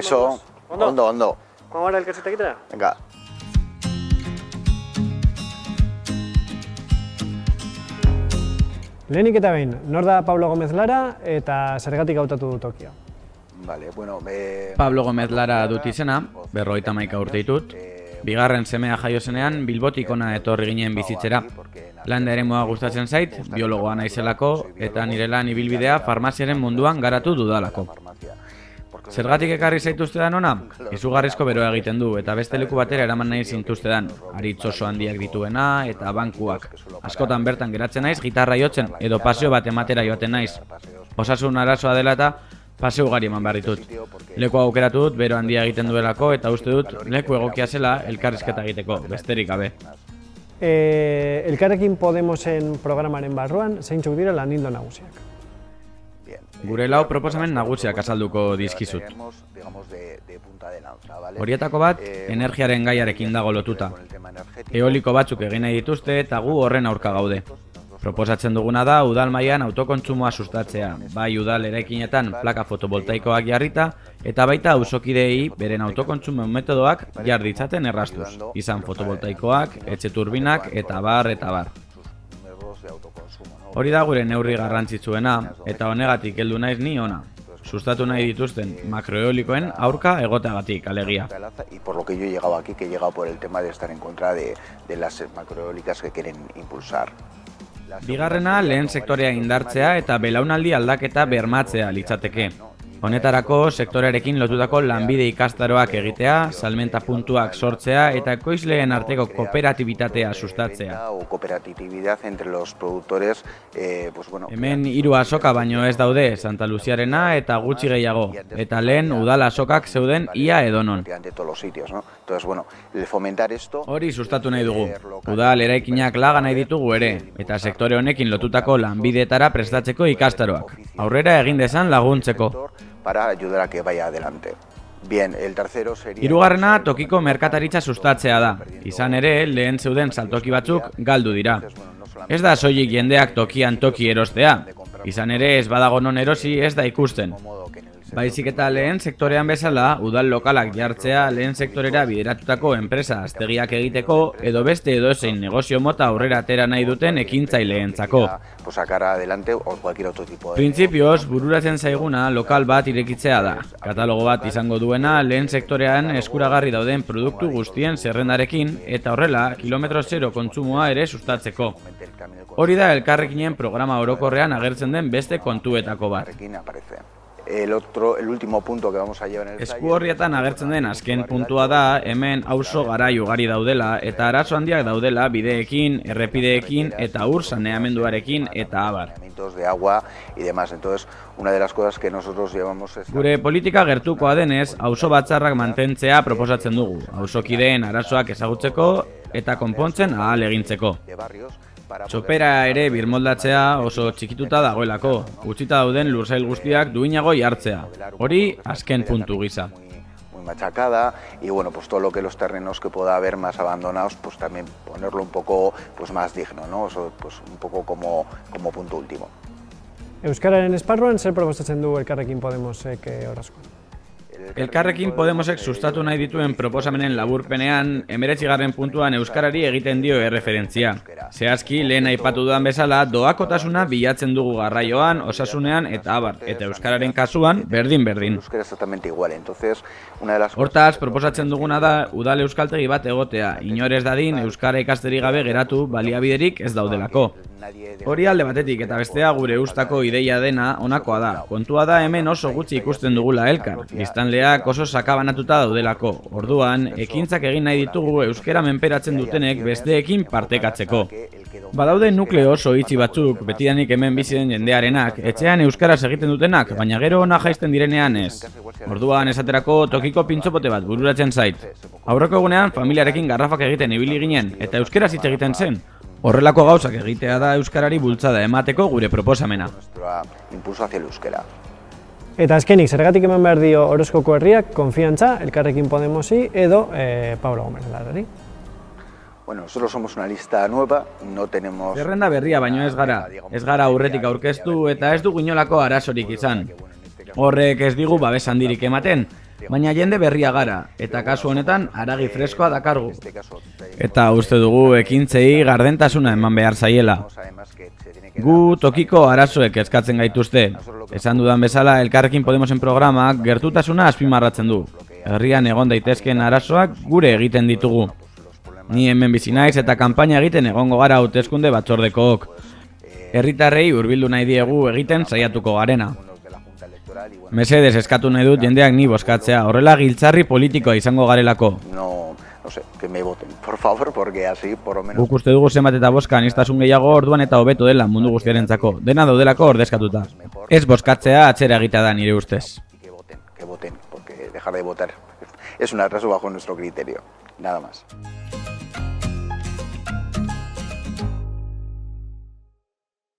Kaixo, ondo. Joan gara elkartzeta egitera? Venga. Lehenik eta behin, nor da Pablo Gómez Lara eta zergatik hautatu du Tokio? Vale, bueno, Pablo Gómez Lara dut izena, 51 urte ditut. Bigarren semea jaio zenean Bilbotik hona etorri ginen bizitzera. Landa eremua gustatzen zait, biologoa naizelako eta nire lan ibilbidea farmaziaren munduan garatu dudalako. Zergatik ekarri zaituztedan ona? Izugarrizko beroa egiten du eta beste leku batera eraman nahi zintuztedan. Aritz oso handiak dituena eta bankuak. Askotan bertan geratzen naiz gitarra jotzen edo paseo bat ematera joaten naiz. Osasun arazoa dela eta paseo ugari eman behar ditut. Leku aukeratu dut bero handia egiten duelako eta uste dut leku egokia zela elkarrizketa egiteko, besterik gabe. Elkarrekin Podemosen programaren barruan, zeintzuk dira lan ildo nagusiak? Gure lau proposamen nagusiak azalduko dizkizut. Horietako bat, energiaren gaiarekin dago lotuta. Eoliko batzuk egin nahi dituzte eta gu horren aurka gaude. Proposatzen duguna da udal mailan autokontsumoa sustatzea, bai udal eraikinetan plaka fotovoltaikoak jarrita eta baita auzokideei beren autokontsumo metodoak jar ditzaten errastuz, izan fotovoltaikoak, etxe turbinak eta bar. Hori da gure neurri garrantzitsuena eta honegatik heldu naiz ni ona. Sustatu nahi dituzten makroeolikoen aurka egoteagatik, alegia. Y por lo que yo he llegado aquí, que he llegado por el tema de estar en contra de las macroeólicas que quieren impulsar. Bigarrena, lehen sektorea indartzea eta belaunaldi aldaketa bermatzea litzateke. Honetarako, sektorearekin lotutako lanbide ikastaroak egitea, salmenta puntuak sortzea eta ekoizleen arteko kooperatibitatea sustatzea. Hemen 3 azoka baino ez daude, Santa Luziarena eta gutxi gehiago, eta lehen udal azokak zeuden ia edonon. Hori sustatu nahi dugu. Udal eraikinak laga nahi ditugu ere, eta sektore honekin lotutako lanbideetara prestatzeko ikastaroak. Aurrera egin dezan laguntzeko. Para ayudar a que vaya adelante. Bien, el tercero sería... Hirugarrena tokiko merkataritza sustatzea da. Izan ere, lehen zeuden saltoki batzuk galdu dira. Ez da soilik jendeak tokian toki erostea. Izan ere, ez badago non erosi ez da ikusten. Baizik eta lehen sektorean bezala, udal lokalak jartzea lehen sektorera bideratutako enpresa aztegiak egiteko edo beste edozein negozio mota aurrera atera nahi duten ekintzaileentzako. Printzipioz, bururatzen zaiguna lokal bat irekitzea da. Katalogo bat izango duena lehen sektorean eskuragarri dauden produktu guztien zerrendarekin eta horrela kilometro zero kontsumoa ere sustatzeko. Hori da elkarrekinen programa orokorrean agertzen den beste kontuetako bat. El último punto que vamos a llevar en el Esku horrietan agertzen den azken puntua da hemen auzo garai ugari daudela eta arazo handiak daudela bideekin, errepideekin eta ur saneamenduarekin eta abar. De agua y demás. Entonces, una de las cosas que nosotros llevamos es... Gure politika gertukoa denez, auzo batzarrak mantentzea proposatzen dugu. Auzokideen arazoak ezagutzeko eta konpontzen ahal egintzeko. Txopera ere birmoldatzea oso txikituta dagoelako, utzita dauden lursail guztiak duinago jartzea. Hori azken puntu gisa. Muy machacada y bueno, pues todo lo que los terrenos que pueda haber más abandonados, pues también ponerlo un poco pues más digno, ¿no? Eso, pues un poco como punto último. Euskararen esparruan zer proposatzen du Elkarrekin Podemosek orasko? Elkarrekin Podemosek sustatu nahi dituen proposamenen laburpenean, 19. puntuan euskarari egiten dio erreferentzia. Zehazki, lehen aipatu dudan bezala, doakotasuna bilatzen dugu garraioan, osasunean eta abar, eta euskararen kasuan berdin. Hortaz, proposatzen duguna da, udal euskaltegi bat egotea, inorez dadin euskara ikasteri gabe geratu baliabiderik ez daudelako. Hori alde batetik eta bestea gure ustako ideia dena honakoa da. Kontua da hemen oso gutxi ikusten dugula elkar. Biztanleak oso sakabanatuta daudelako. Orduan, ekintzak egin nahi ditugu euskara menperatzen dutenek besteekin partekatzeko. Badaude nukleo oso itxi batzuk, betidanik hemen bizi den jendearenak, etxean euskaraz egiten dutenak, baina gero ona jaisten direnean ez. Orduan esaterako tokiko pintxopote bat bururatzen zait. Aurreko egunean familiarekin garrafak egiten ibili ginen eta euskaraz hitz egiten zen. Horrelako gauzak egitea da euskarari bultzada emateko gure proposamena. Eta azkenik, zergatik eman behar dio Orozkoko herriak konfiantza Elkarrekin Podemosi edo Pablo Gómez Larari? Bueno, nosotros somos una lista nueva, no tenemos... Zerrenda berria baino ez gara. Ez gara aurretik aurkeztu eta ez dugu inolako arazorik izan. Horrek ez digu babes handirik ematen. Baina jende berria gara, eta kasu honetan haragi freskoa dakargu. Eta uste dugu ekintzei gardentasuna eman behar zaiela. Gu tokiko arazoek eskatzen gaituzte. Esan dudan bezala Elkarrekin Podemosen programak gertutasuna azpimarratzen du. Herrian egon daitezkeen arazoak gure egiten ditugu. Ni hemen bizi naiz eta kanpaina egiten egongo gara hauteskunde batzordekook. Herritarrei hurbildu nahi diegu egiten saiatuko garena. Mesedez eskatu nahi dut jendeak ni bozkatzea, horrela giltzarri politikoa izango garelako. No sé, que me voten, por favor, porque así por lo menos... Guk uste dugu zenbat eta bozka aniztasun gehiago orduan eta hobeto dela mundu guztiarentzako. Dena daudelako ordezkatuta. Ez bozkatzea atzera egitea da nire ustez. Que voten, porque dejar de votar es un atraso bajo nuestro criterio, nada más.